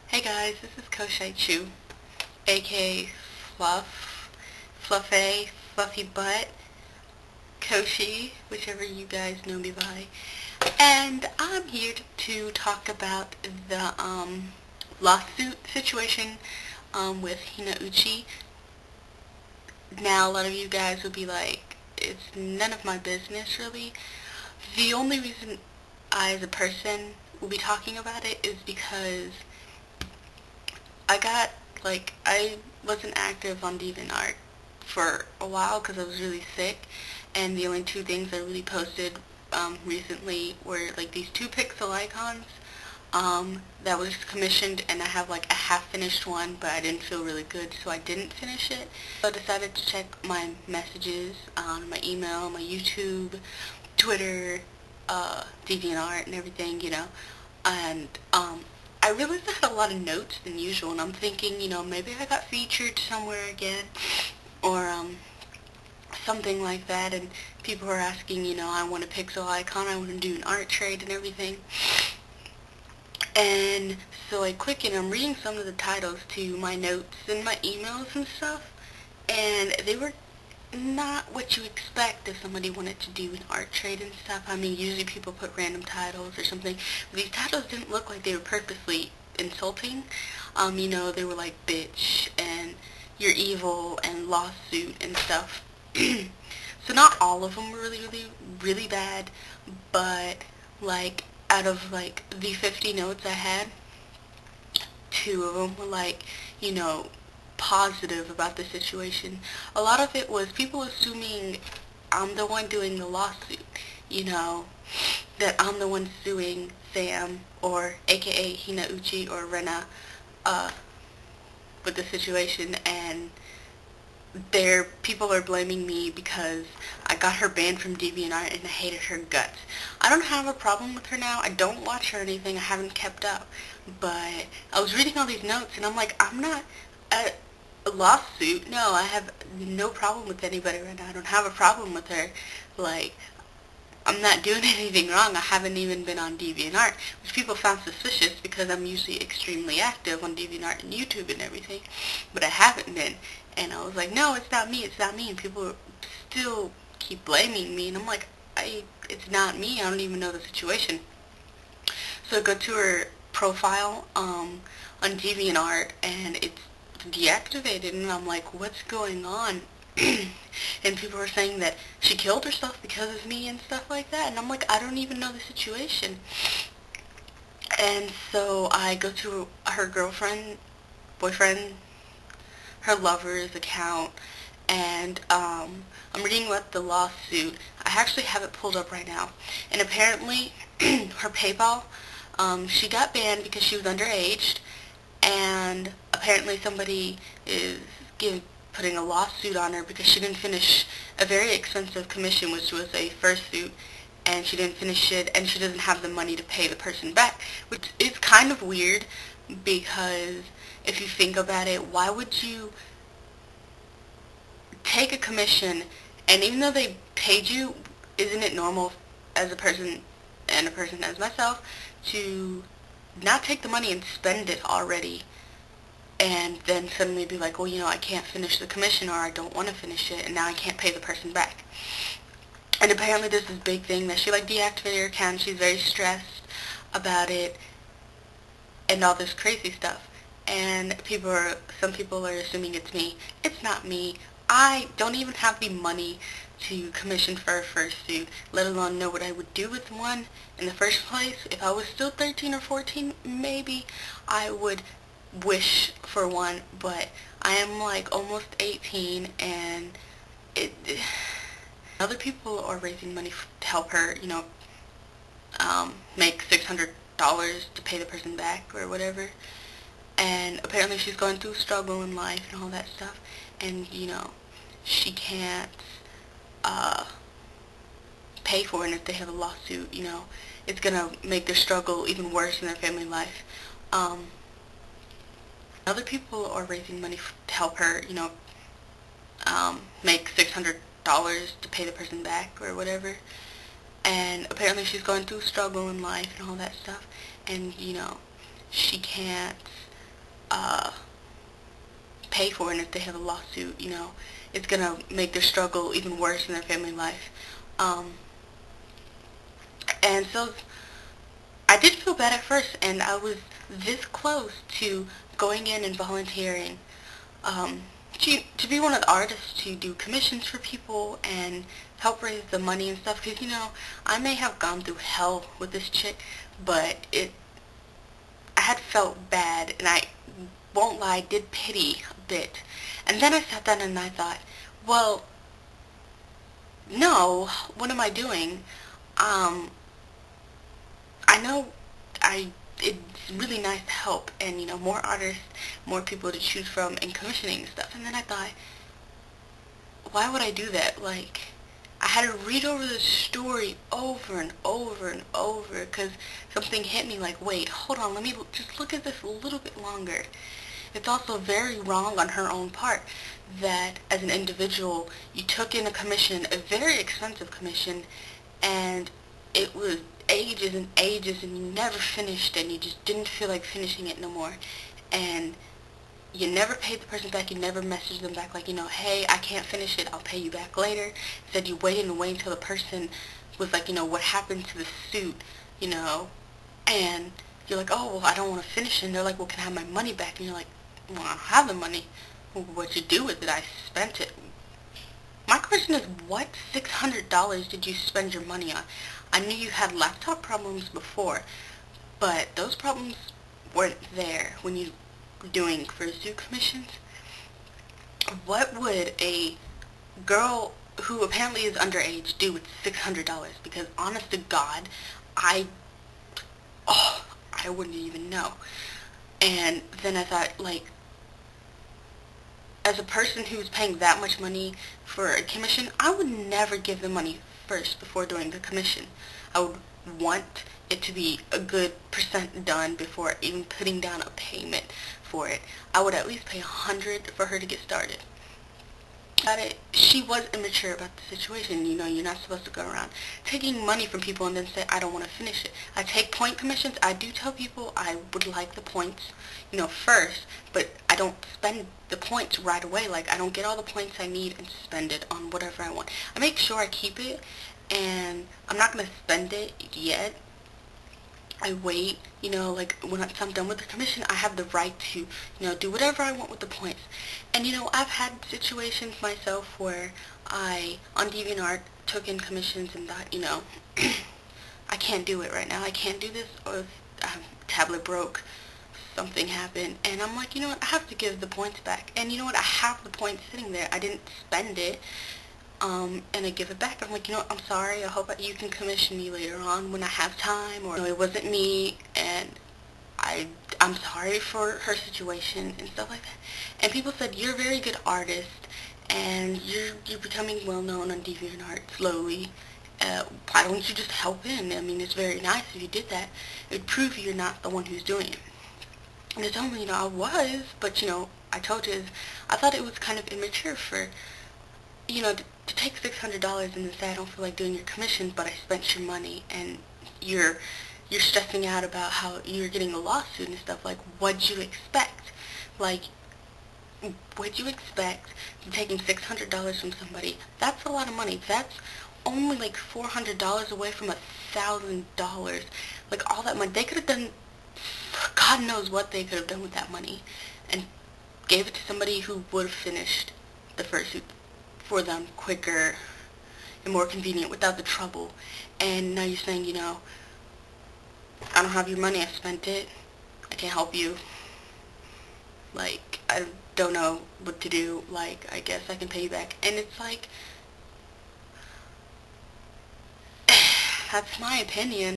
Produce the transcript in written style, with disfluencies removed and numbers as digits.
Hey guys, this is Hinauchi, aka Fluff, Fluffy, Fluffy Butt, Koshi, whichever you guys know me by. And I'm here to talk about the lawsuit situation with Hinauchi. Now, a lot of you guys will be like, it's none of my business really. The only reason I, as a person, will be talking about it is because I got, I wasn't active on DeviantArt for a while because I was really sick, and the only two things I really posted recently were, these two pixel icons that was commissioned, and I have, a half-finished one, but I didn't feel really good, so I didn't finish it. So I decided to check my messages on my email, my YouTube, Twitter, DeviantArt, and everything, and I realized I had a lot of notes than usual, and I'm thinking, maybe I got featured somewhere again, or something like that, and people are asking, I want a pixel icon, I want to do an art trade and everything. And so I click and I'm reading some of the titles to my notes and my emails and stuff, and they were not what you expect if somebody wanted to do an art trade and stuff. I mean, usually people put random titles or something. But these titles didn't look like they were purposely insulting. They were like bitch and you're evil and lawsuit and stuff. So not all of them were really, really, really bad, but out of the 50 notes I had, two of them were positive about the situation. A lot of it was people assuming I'm the one doing the lawsuit, that I'm the one suing Sam, or aka Hinauchi or Rena, with the situation, and people are blaming me because I got her banned from DeviantArt and I hated her guts. I don't have a problem with her now. I don't watch her or anything. I haven't kept up. But I was reading all these notes and I'm like, I'm not a lawsuit. No, I have no problem with anybody right now. I don't have a problem with her. I'm not doing anything wrong. I haven't even been on DeviantArt, which people found suspicious because I'm usually extremely active on DeviantArt and YouTube and everything, but I haven't been. And I was like, no, it's not me, it's not me. And people still keep blaming me, and I'm like, it's not me. I don't even know the situation. So I go to her profile on DeviantArt, and it's deactivated, and I'm like, what's going on? And people were saying that she killed herself because of me and stuff like that, and I'm like, I don't even know the situation. And so I go to her boyfriend, her lover's account, and I'm reading about the lawsuit. I actually have it pulled up right now, and apparently her PayPal, she got banned because she was underage, and apparently somebody is putting a lawsuit on her because she didn't finish a very expensive commission, which was a fursuit, and she didn't finish it, and she doesn't have the money to pay the person back, which is kind of weird because if you think about it, why would you take a commission, and even though they paid you, isn't it normal as a person, and a person as myself, to not take the money and spend it already, and then suddenly be like, well, I can't finish the commission, or I don't want to finish it, and now I can't pay the person back. And apparently there's this big thing that she deactivated her account, she's very stressed about it, and all this crazy stuff. And some people are assuming it's me. It's not me. I don't even have the money to commission for a fursuit, let alone know what I would do with one in the first place. If I was still 13 or 14, maybe I would wish for one, but I am almost 18, and it other people are raising money to help her, make $600 to pay the person back or whatever. And apparently she's going through a struggle in life and all that stuff, and she can't pay for it. And if they have a lawsuit, it's gonna make their struggle even worse in their family life. Other people are raising money to help her, make $600 to pay the person back or whatever. And apparently she's going through a struggle in life and all that stuff, and she can't pay for it, and if they have a lawsuit, it's gonna make their struggle even worse in their family life. Um, and so I did feel bad at first, and I was this close to going in and volunteering um, to be one of the artists to do commissions for people and help raise the money and stuff. Because I may have gone through hell with this chick, but I had felt bad, and I won't lie, did pity a bit. And then I sat down and I thought, well, no, what am I doing? Um, I know it's really nice to help, and more artists, more people to choose from, and commissioning and stuff. And then I thought, why would I do that? Like, I had to read over the story over and over and over because something hit me like, wait, hold on, let me just look at this a little bit longer. It's also very wrong on her own part that as an individual you took in a commission, a very expensive commission, and it was ages and ages and you never finished and you just didn't feel like finishing it no more. And you never paid the person back, you never messaged them back like, hey, I can't finish it, I'll pay you back later. Instead you waited and waited until the person was like, what happened to the suit, and you're like, oh, well, I don't want to finish it. And they're like, well, can I have my money back? And you're like, well, I don't have the money. Well, what'd you do with it? I spent it. My question is, what $600 did you spend your money on? I knew you had laptop problems before, but those problems weren't there when you were doing fursuit commissions. What would a girl who apparently is underage do with $600? Because honest to God, I wouldn't even know. And then I thought, like, as a person who's paying that much money for a commission, I would never give the money first before doing the commission. I would want it to be a good percent done before even putting down a payment for it. I would at least pay $100 for her to get started. She was immature about the situation. You're not supposed to go around taking money from people and then say, I don't want to finish it. I take point commissions. I do tell people I would like the points, first, but I don't spend the points right away. Like, I don't get all the points I need and spend it on whatever I want. I make sure I keep it, and I'm not going to spend it yet. I wait, like when I'm done with the commission, I have the right to, do whatever I want with the points. And, I've had situations myself where on DeviantArt, took in commissions and thought, I can't do it right now. I can't do this, or tablet broke, something happened, and I'm like, what, I have to give the points back. And you know what, I have the points sitting there. I didn't spend it. And I give it back. I'm like, I'm sorry, I hope that you can commission me later on when I have time, or it wasn't me, and I'm sorry for her situation and stuff like that. And people said, you're a very good artist, and you're becoming well known on DeviantArt slowly. Why don't you just help in? I mean, it's very nice if you did that. It would prove you're not the one who's doing it. And they told me, I was, but I told you, I thought it was kind of immature for to take $600 and then say I don't feel like doing your commissions, but I spent your money, and you're stressing out about how you're getting a lawsuit and stuff. Like, what'd you expect? Like, what'd you expect from taking $600 from somebody? That's a lot of money. That's only like $400 away from $1,000. Like, all that money. They could have done, God knows what they could have done with that money, and gave it to somebody who would have finished the fursuit for them quicker and more convenient without the trouble. And now you're saying, I don't have your money, I spent it, I can't help you. Like, I don't know what to do. Like, I guess I can pay you back. And it's like, that's my opinion.